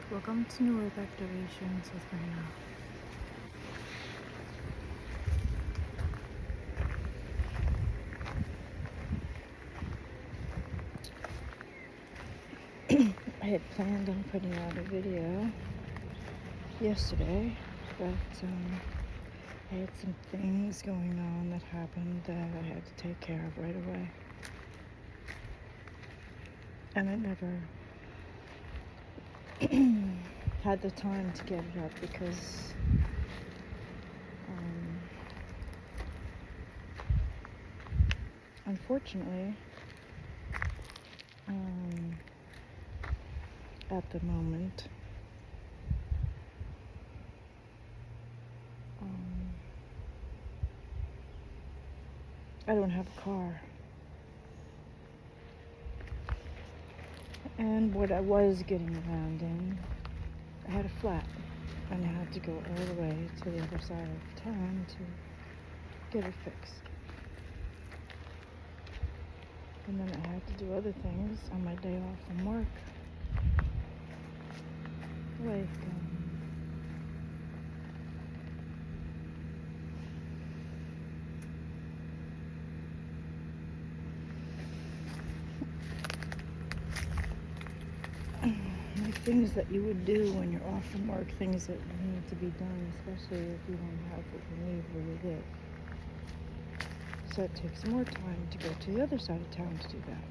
Welcome to New Earth Activations with Marina. I had planned on putting out a video yesterday, but I had some things going on that happened that I had to take care of right away. And I never had the time to get it up because unfortunately, at the moment, I don't have a car. And what I was getting around in, I had a flat, and I had to go all the way to the other side of town to get it fixed. And then I had to do other things on my day off from work, like things that you would do when you're off from work, things that need to be done, especially if you don't have what you need where you live. So it takes more time to go to the other side of town to do that.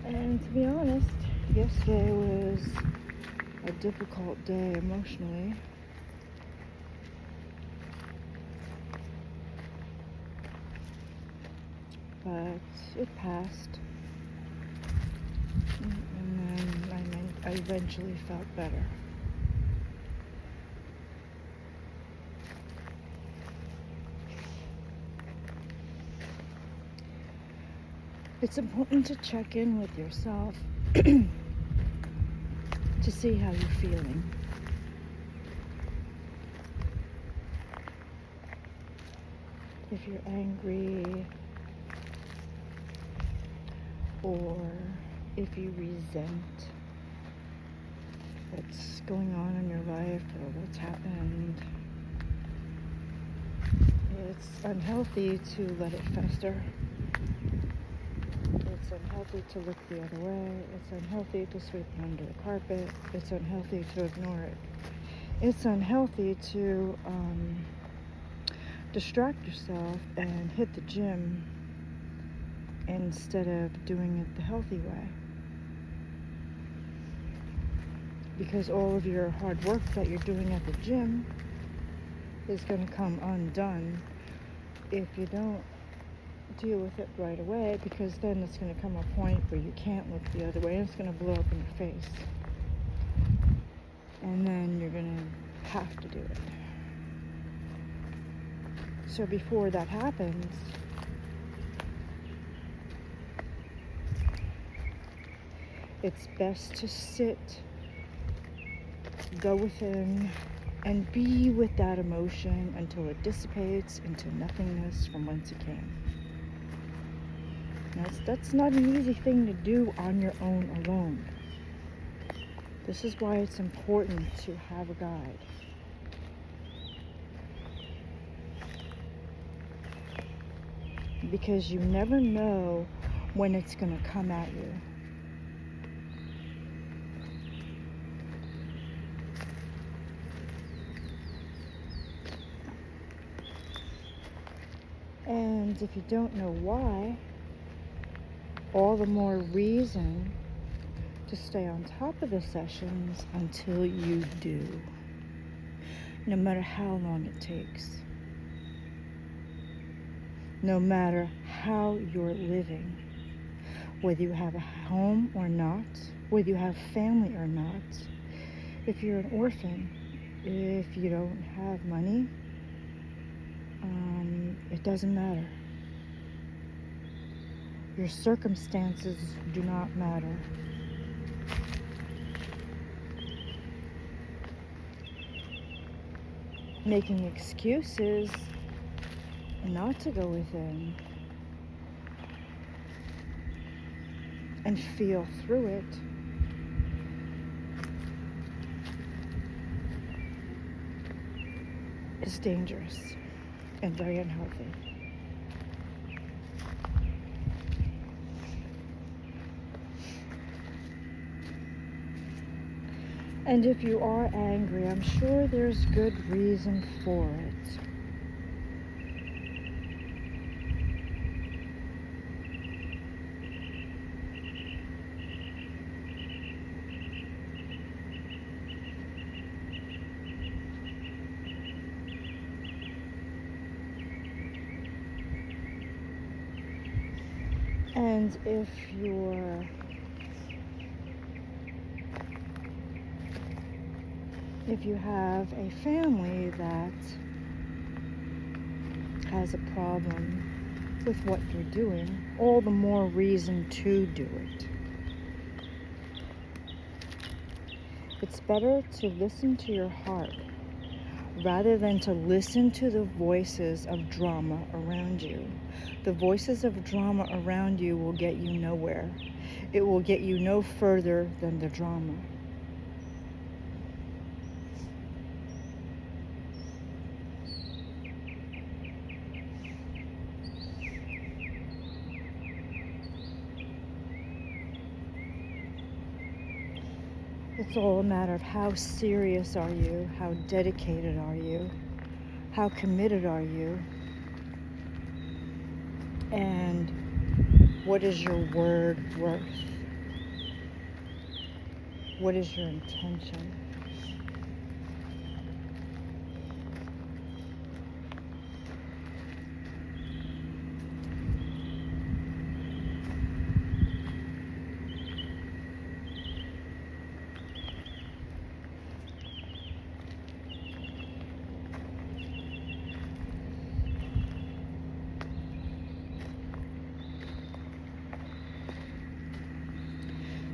And to be honest, yesterday was a difficult day emotionally. But it passed. And then I eventually felt better. It's important to check in with yourself to see how you're feeling. If you're angry, or if you resent what's going on in your life or what's happened, it's unhealthy to let it fester. It's unhealthy to look the other way. It's unhealthy to sweep it under the carpet. It's unhealthy to ignore it. It's unhealthy to distract yourself and hit the gym instead of doing it the healthy way. Because all of your hard work that you're doing at the gym is going to come undone if you don't deal with it right away, because then it's going to come a point where you can't look the other way and it's going to blow up in your face. And then you're going to have to do it. So before that happens, it's best to sit, go within, and be with that emotion until it dissipates into nothingness from whence it came. Now, that's not an easy thing to do on your own alone. This is why it's important to have a guide. Because you never know when it's going to come at you. And if you don't know why, all the more reason to stay on top of the sessions until you do, no matter how long it takes, no matter how you're living, whether you have a home or not, whether you have family or not, if you're an orphan, if you don't have money, it doesn't matter. Your circumstances do not matter. Making excuses not to go within and feel through it, is dangerous and very unhealthy. And if you are angry, I'm sure there's good reason for it. And if you have a family that has a problem with what you're doing, all the more reason to do it. It's better to listen to your heart rather than to listen to the voices of drama around you. The voices of drama around you will get you nowhere. It will get you no further than the drama. It's all a matter of how serious are you, how dedicated are you, how committed are you, and what is your word worth? What is your intention?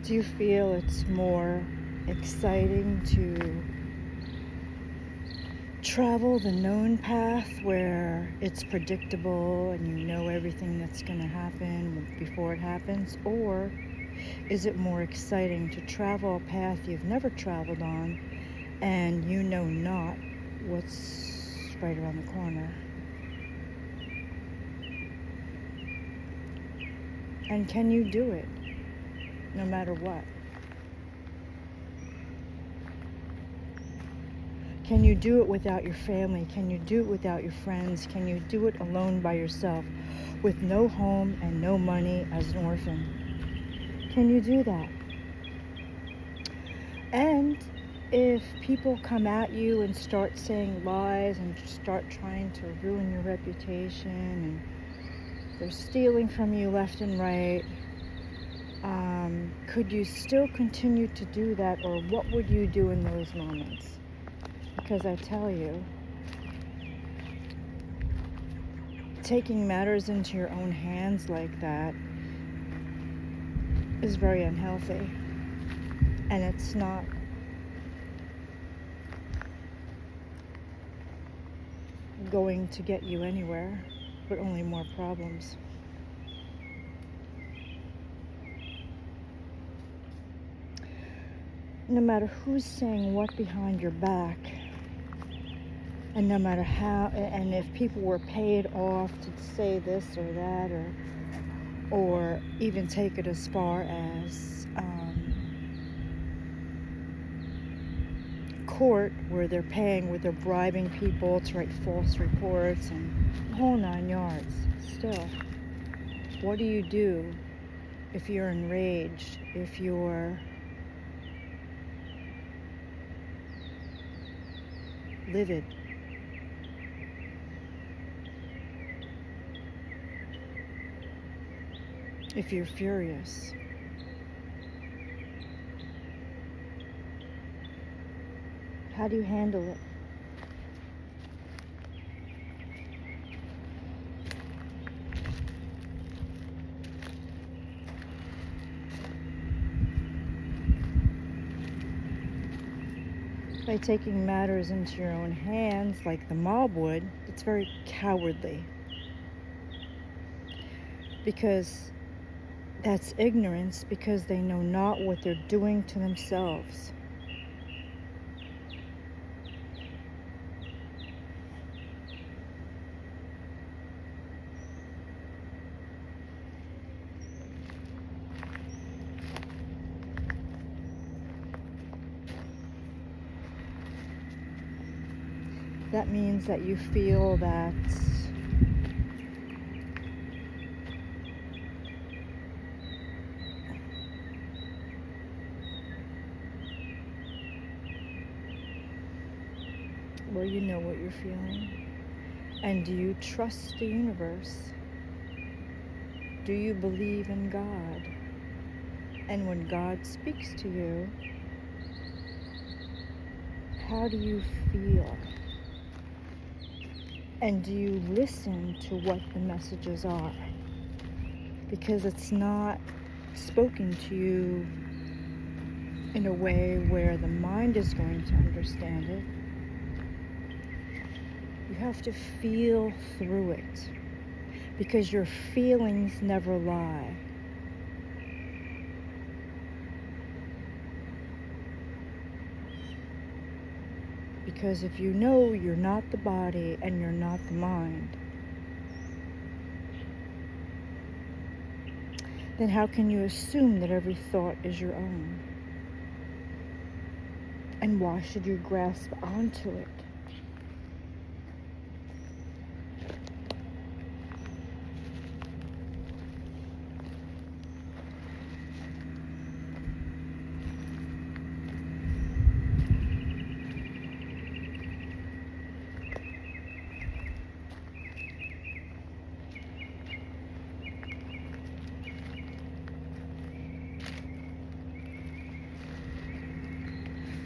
Do you feel it's more exciting to travel the known path where it's predictable and you know everything that's going to happen before it happens? Or is it more exciting to travel a path you've never traveled on and you know not what's right around the corner? And can you do it? No matter what. Can you do it without your family? Can you do it without your friends? Can you do it alone by yourself with no home and no money as an orphan? Can you do that? And if people come at you and start saying lies and start trying to ruin your reputation and they're stealing from you left and right, could you still continue to do that, or what would you do in those moments? Because I tell you, taking matters into your own hands like that is very unhealthy, and it's not going to get you anywhere, but only more problems. No matter who's saying what behind your back, and no matter how, and if people were paid off to say this or that, or even take it as far as court, where they're bribing people to write false reports and the whole 9 yards. Still, what do you do if you're enraged, if you're livid? If you're furious? How do you handle it? By taking matters into your own hands like the mob would, it's very cowardly. Because That's ignorance, because they know not what they're doing to themselves. That means that you feel that well, you know what you're feeling. And do you trust the universe? Do you believe in God? And when God speaks to you, how do you feel? And do you listen to what the messages are? Because it's not spoken to you in a way where the mind is going to understand it. You have to feel through it, because your feelings never lie. Because if you know you're not the body and you're not the mind, then how can you assume that every thought is your own? And why should you grasp onto it?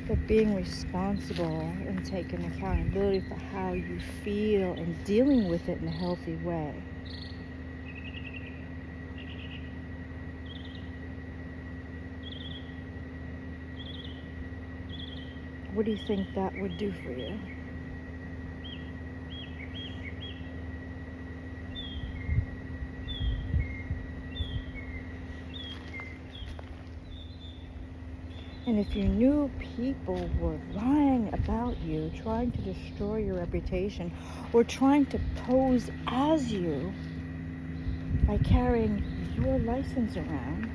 But being responsible and taking accountability for how you feel and dealing with it in a healthy way. What do you think that would do for you? And if you knew people were lying about you, trying to destroy your reputation, or trying to pose as you by carrying your license around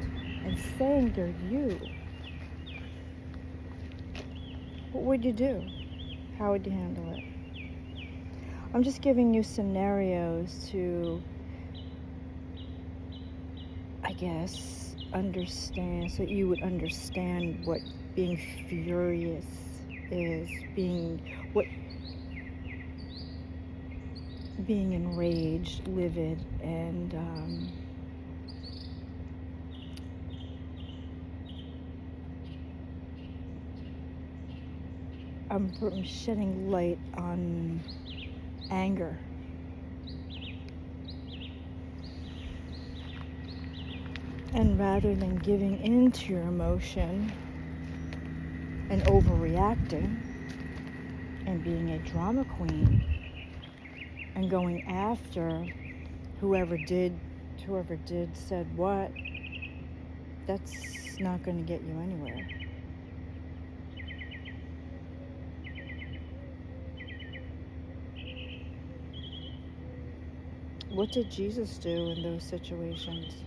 and saying they're you, what would you do? How would you handle it? I'm just giving you scenarios to, I guess, understand, so you would understand what being furious is, being enraged, livid, and I'm shedding light on anger. And rather than giving in to your emotion and overreacting and being a drama queen and going after whoever said what, that's not going to get you anywhere. What did Jesus do in those situations?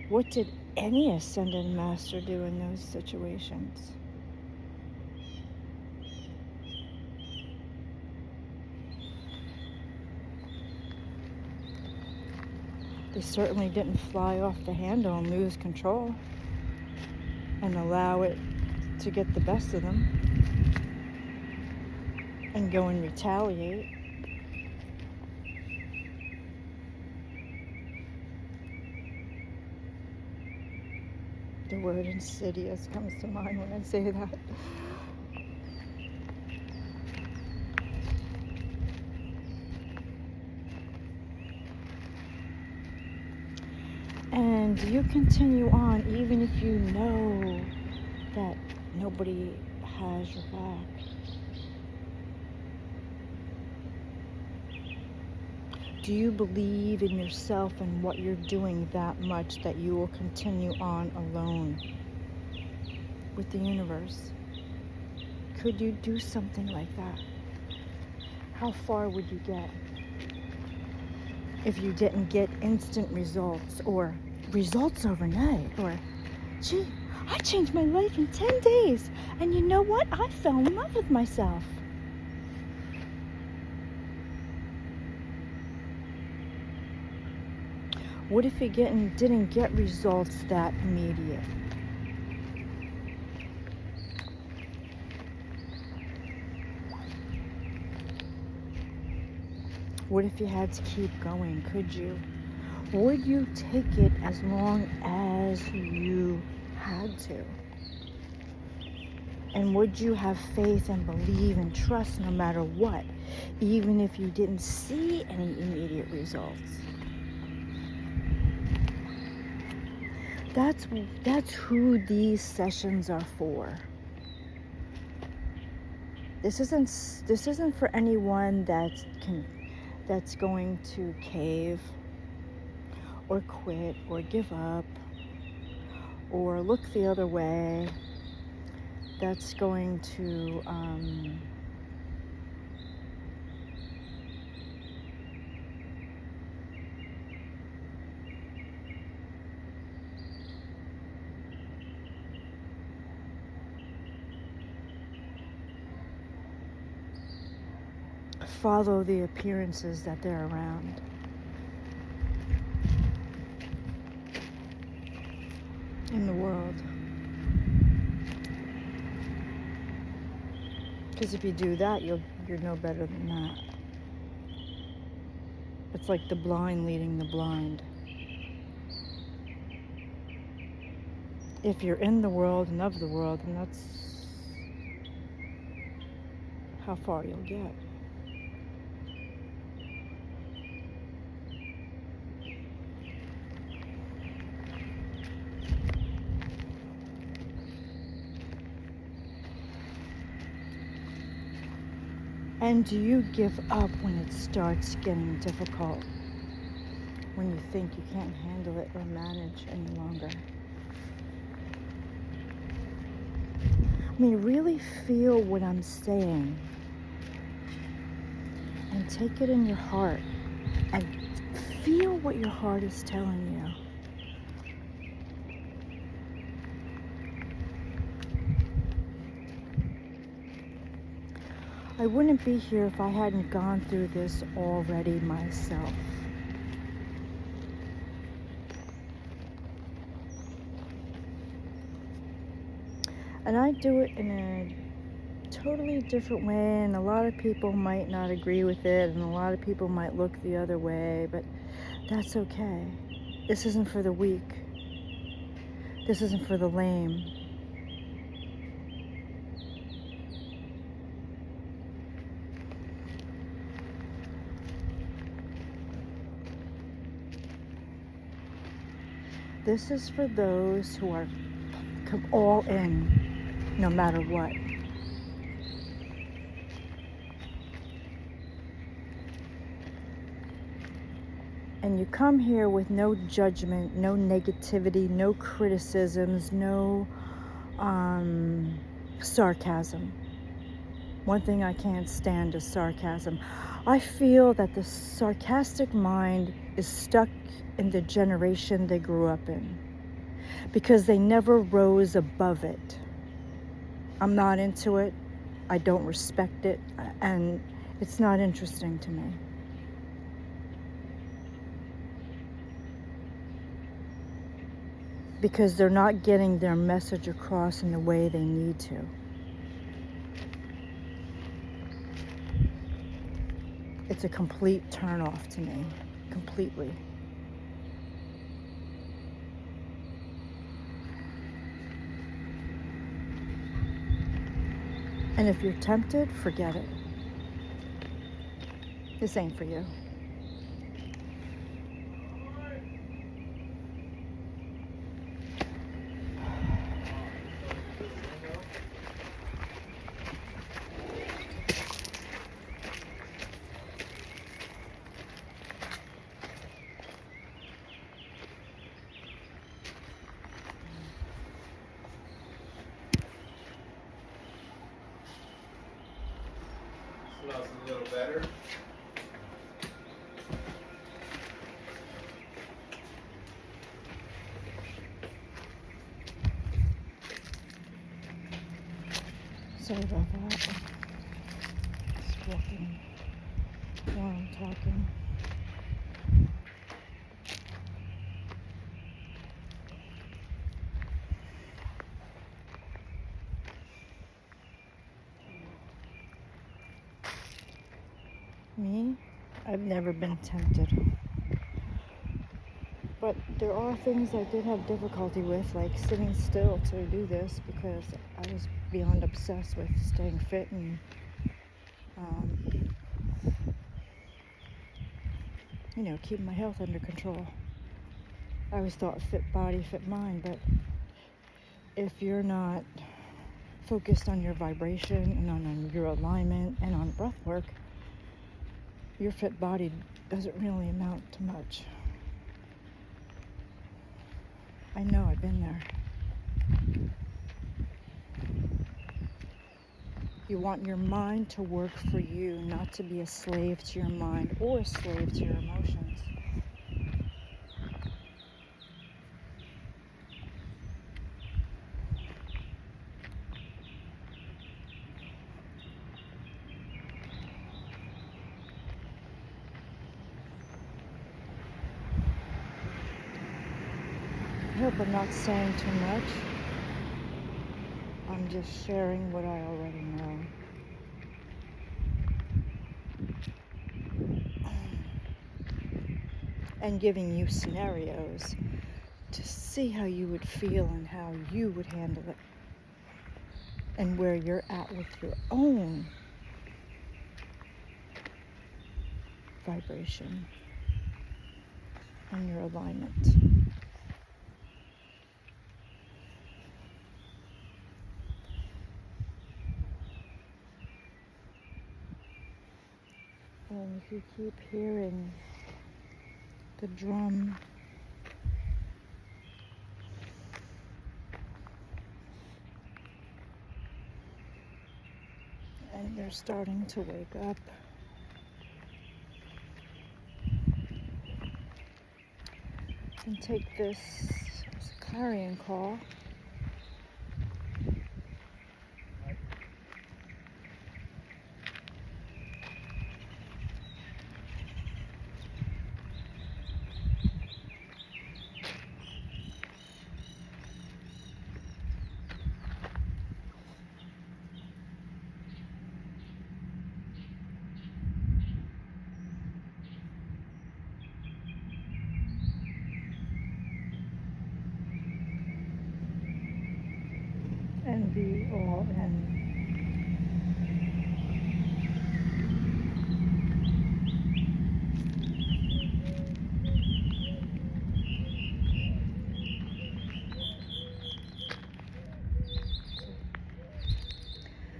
What did any ascended master do in those situations? They certainly didn't fly off the handle and lose control and allow it to get the best of them and go and retaliate. The word insidious comes to mind when I say that. And you continue on even if you know that nobody has your back. Do you believe in yourself and what you're doing that much that you will continue on alone with the universe? Could you do something like that? How far would you get if you didn't get instant results or results overnight? Or, gee, I changed my life in 10 days and you know what? I fell in love with myself. What if you didn't get results that immediate? What if you had to keep going? Could you? Would you take it as long as you had to? And would you have faith and believe and trust no matter what, even if you didn't see any immediate results? That's who these sessions are for. This isn't for anyone that's going to cave or quit or give up or look the other way. That's going to follow the appearances that they're around. In the world. Because if you do that, you're no better than that. It's like the blind leading the blind. If you're in the world and of the world, then that's how far you'll get. And do you give up when it starts getting difficult? When you think you can't handle it or manage any longer? I mean, really feel what I'm saying. And take it in your heart. And feel what your heart is telling you. I wouldn't be here if I hadn't gone through this already myself. And I do it in a totally different way, and a lot of people might not agree with it, and a lot of people might look the other way, but that's okay. This isn't for the weak. This isn't for the lame. This is for those who are all in, no matter what. And you come here with no judgment, no negativity, no criticisms, no sarcasm. One thing I can't stand is sarcasm. I feel that the sarcastic mind is stuck in the generation they grew up in because they never rose above it. I'm not into it. I don't respect it, and it's not interesting to me. Because they're not getting their message across in the way they need to. It's a complete turn-off to me, completely. And if you're tempted, forget it. This ain't for you. Smells a little better. Sorry about that. Just walking while I'm talking. Me? I've never been tempted. But there are things I did have difficulty with, like sitting still to do this, because I was beyond obsessed with staying fit and, keeping my health under control. I always thought fit body, fit mind, but if you're not focused on your vibration and on your alignment and on breath work, your fit body doesn't really amount to much. I know, I've been there. You want your mind to work for you, not to be a slave to your mind or a slave to your emotions. I hope I'm not saying too much. I'm just sharing what I already know. And giving you scenarios to see how you would feel and how you would handle it. And where you're at with your own vibration and your alignment. And if you keep hearing the drum, and you're starting to wake up, and take this as a clarion call. And be all in.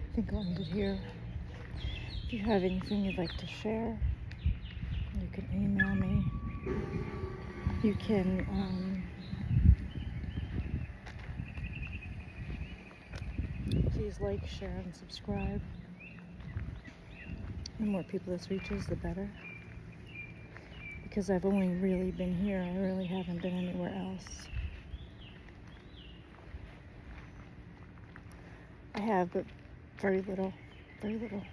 I think I'll end it here. If you have anything you'd like to share, you can email me. You can please like, share, and subscribe. The more people this reaches, the better. Because I've only really been here. I really haven't been anywhere else. I have, but very little. Very little.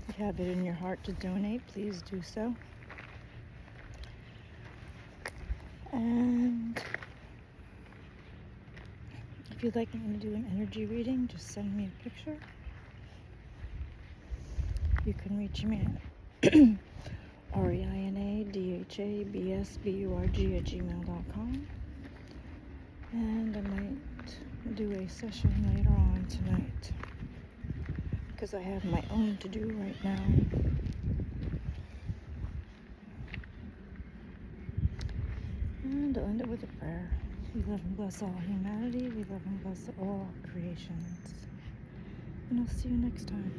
If you have it in your heart to donate, please do so. And if you'd like me to do an energy reading, just send me a picture. You can reach me at REINADHABSBURG@gmail.com. And I might do a session later on tonight, because I have my own to do right now. And I'll end it with a prayer. We love and bless all humanity. We love and bless all creations. And I'll see you next time.